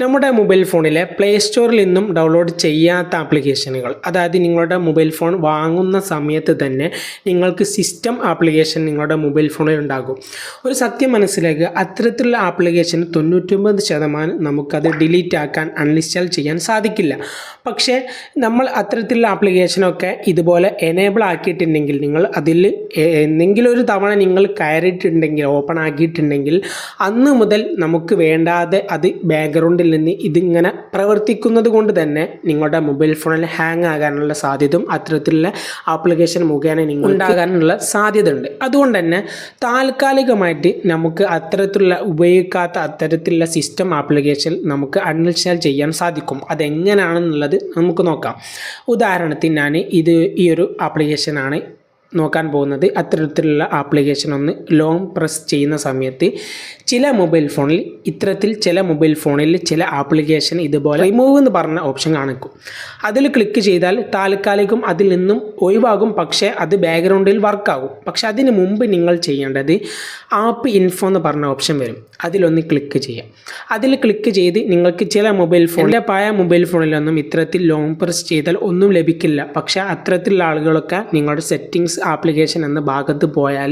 നമ്മുടെ മൊബൈൽ ഫോണിലെ പ്ലേ സ്റ്റോറിൽ നിന്നും ഡൗൺലോഡ് ചെയ്യാത്ത ആപ്ലിക്കേഷനുകൾ, അതായത് നിങ്ങളുടെ മൊബൈൽ ഫോൺ വാങ്ങുന്ന സമയത്ത് തന്നെ നിങ്ങൾക്ക് സിസ്റ്റം ആപ്ലിക്കേഷൻ നിങ്ങളുടെ മൊബൈൽ ഫോണിൽ ഉണ്ടാകും. ഒരു സത്യം മനസ്സിലാക്കുക, അത്തരത്തിലുള്ള ആപ്ലിക്കേഷൻ 99% നമുക്കത് ഡിലീറ്റ് ആക്കാൻ, അൺഇൻസ്റ്റാൾ ചെയ്യാൻ സാധിക്കില്ല. പക്ഷേ നമ്മൾ അത്തരത്തിലുള്ള ആപ്ലിക്കേഷനൊക്കെ ഇതുപോലെ എനേബിൾ ആക്കിയിട്ടുണ്ടെങ്കിൽ, നിങ്ങൾ അതിൽ എന്തെങ്കിലും ഒരു തവണ നിങ്ങൾ കയറിയിട്ടുണ്ടെങ്കിൽ, ഓപ്പൺ ആക്കിയിട്ടുണ്ടെങ്കിൽ, അന്ന് മുതൽ നമുക്ക് വേണ്ടാതെ അത് ബാക്ക്ഗ്രൗണ്ടിൽ നിന്ന് ഇതിങ്ങനെ പ്രവർത്തിക്കുന്നത് കൊണ്ട് തന്നെ നിങ്ങളുടെ മൊബൈൽ ഫോണിൽ ഹാങ് ആകാനുള്ള സാധ്യതയും അത്തരത്തിലുള്ള ആപ്ലിക്കേഷൻ മുഖേന നിങ്ങൾ ഉണ്ടാകാനുള്ള സാധ്യത ഉണ്ട്. അതുകൊണ്ട് തന്നെ താൽക്കാലികമായിട്ട് നമുക്ക് അത്തരത്തിലുള്ള ഉപയോഗിക്കാത്ത അത്തരത്തിലുള്ള സിസ്റ്റം ആപ്ലിക്കേഷൻ നമുക്ക് അൺഇൻസ്റ്റാൾ ചെയ്യാൻ സാധിക്കും. അതെങ്ങനെയാണെന്നുള്ളത് നമുക്ക് നോക്കാം. ഉദാഹരണത്തിന് ഞാൻ ഈ ഒരു ആപ്ലിക്കേഷനാണ് നോക്കാൻ പോകുന്നത്. അത്തരത്തിലുള്ള ആപ്ലിക്കേഷൻ ഒന്ന് ലോങ് പ്രസ് ചെയ്യുന്ന സമയത്ത് ചില മൊബൈൽ ഫോണിൽ ചില ആപ്ലിക്കേഷൻ ഇതുപോലെ റിമൂവ് എന്ന് പറഞ്ഞ ഓപ്ഷൻ കാണിക്കും. അതിൽ ക്ലിക്ക് ചെയ്താൽ താൽക്കാലികം അതിൽ നിന്നും ഒഴിവാകും, പക്ഷേ അത് ബാക്ക്ഗ്രൗണ്ടിൽ വർക്കാകും. പക്ഷെ അതിന് മുമ്പ് നിങ്ങൾ ചെയ്യേണ്ടത് ആപ്പ് ഇൻഫോ എന്ന് പറഞ്ഞ ഓപ്ഷൻ വരും. അതിലൊന്ന് ക്ലിക്ക് ചെയ്യാം. അതിൽ ക്ലിക്ക് ചെയ്ത് നിങ്ങൾക്ക് ചില പഴയ മൊബൈൽ ഫോണിലൊന്നും ഇത്തരത്തിൽ ലോങ് പ്രസ് ചെയ്താൽ ഒന്നും ലഭിക്കില്ല. പക്ഷേ അത്തരത്തിലുള്ള ആളുകളൊക്കെ നിങ്ങളുടെ സെറ്റിങ്സ് ആപ്ലിക്കേഷൻ എന്ന ഭാഗത്ത് പോയാൽ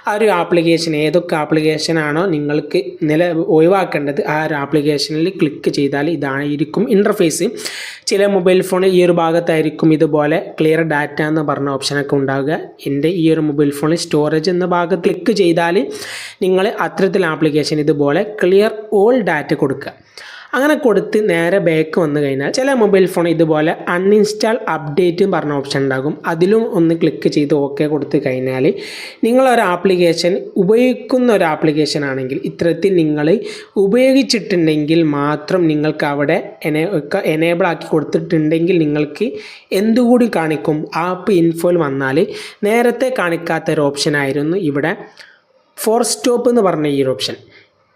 ആ ഒരു ആപ്ലിക്കേഷൻ, ഏതൊക്കെ ആപ്ലിക്കേഷനാണോ നിങ്ങൾക്ക് ഒഴിവാക്കേണ്ടത്, ആ ഒരു ആപ്ലിക്കേഷനിൽ ക്ലിക്ക് ചെയ്താൽ ഇതായിരിക്കും ഇൻ്റർഫേസ്. ചില മൊബൈൽ ഫോണിൽ ഈ ഒരു ഭാഗത്തായിരിക്കും ഇതുപോലെ ക്ലിയർ ഡാറ്റ എന്ന് പറഞ്ഞ ഓപ്ഷനൊക്കെ ഉണ്ടാകുക. എൻ്റെ ഈ ഒരു മൊബൈൽ ഫോണിൽ സ്റ്റോറേജ് എന്ന ഭാഗത്ത് ക്ലിക്ക് ചെയ്താൽ നിങ്ങൾ അത്തരത്തിൽ ആപ്ലിക്കേഷൻ ഇതുപോലെ ക്ലിയർ ഓൾ ഡാറ്റ കൊടുക്കുക. അങ്ങനെ കൊടുത്ത് നേരെ ബാക്ക് വന്നു കഴിഞ്ഞാൽ ചില മൊബൈൽ ഫോൺ ഇതുപോലെ അൺഇൻസ്റ്റാൾ അപ്ഡേറ്റ് പറഞ്ഞ ഓപ്ഷൻ ഉണ്ടാകും. അതിലും ഒന്ന് ക്ലിക്ക് ചെയ്ത് ഓക്കെ കൊടുത്തു കഴിഞ്ഞാൽ നിങ്ങളൊരു ആപ്ലിക്കേഷൻ ഉപയോഗിക്കുന്ന ഒരു ആപ്ലിക്കേഷൻ ആണെങ്കിൽ, ഇത്തരത്തിൽ നിങ്ങൾ ഉപയോഗിച്ചിട്ടുണ്ടെങ്കിൽ മാത്രം നിങ്ങൾക്ക് അവിടെ എനേബിൾ ആക്കി കൊടുത്തിട്ടുണ്ടെങ്കിൽ നിങ്ങൾക്ക് എന്തുകൂടി കാണിക്കും, ആപ്പ് ഇൻഫോയിൽ വന്നാൽ നേരത്തെ കാണിക്കാത്ത ഒരു ഓപ്ഷൻ ആയിരുന്നു ഇവിടെ ഫോർ സ്റ്റോപ്പ് എന്ന് പറഞ്ഞ ഈ ഒരു ഓപ്ഷൻ.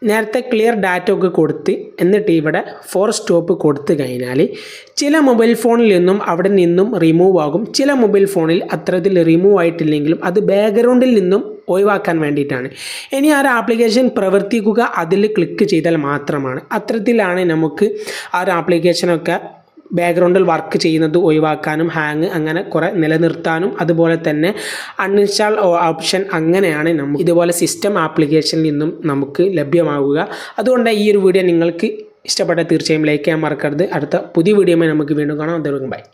നേരത്തെ ക്ലിയർ ഡാറ്റ ഒക്കെ കൊടുത്ത് എന്നിട്ട് ഇവിടെ ഫോർ സ്റ്റോപ്പ് കൊടുത്തു കഴിഞ്ഞാൽ ചില മൊബൈൽ ഫോണിൽ നിന്നും അവിടെ നിന്നും റിമൂവ് ആകും. ചില മൊബൈൽ ഫോണിൽ അത്തരത്തിൽ റിമൂവ് ആയിട്ടില്ലെങ്കിലും അത് ബാക്ക്ഗ്രൗണ്ടിൽ നിന്നും ഒഴിവാക്കാൻ വേണ്ടിയിട്ടാണ്. ഇനി ആ ഒരു ആപ്ലിക്കേഷൻ പ്രവർത്തിക്കുക അതിൽ ക്ലിക്ക് ചെയ്താൽ മാത്രമാണ്. അത്തരത്തിലാണ് നമുക്ക് ആ ഒരു ആപ്ലിക്കേഷനൊക്കെ ബാക്ക്ഗ്രൗണ്ടിൽ വർക്ക് ചെയ്യുന്നത് ഒഴിവാക്കാനും ഹാങ് അങ്ങനെ കുറേ നിലനിർത്താനും അതുപോലെ തന്നെ അൺഇൻസ്റ്റാൾ ഓപ്ഷൻ അങ്ങനെയാണ് നമുക്ക് ഇതുപോലെ സിസ്റ്റം ആപ്ലിക്കേഷനിൽ നിന്നും നമുക്ക് ലഭ്യമാവുക. അതുകൊണ്ട് ഈ ഒരു വീഡിയോ നിങ്ങൾക്ക് ഇഷ്ടപ്പെട്ടാൽ തീർച്ചയായും ലൈക്ക് ചെയ്യാൻ മറക്കരുത്. അടുത്ത പുതിയ വീഡിയോയുമായി നമുക്ക് വീണ്ടും കാണാം. ബൈ.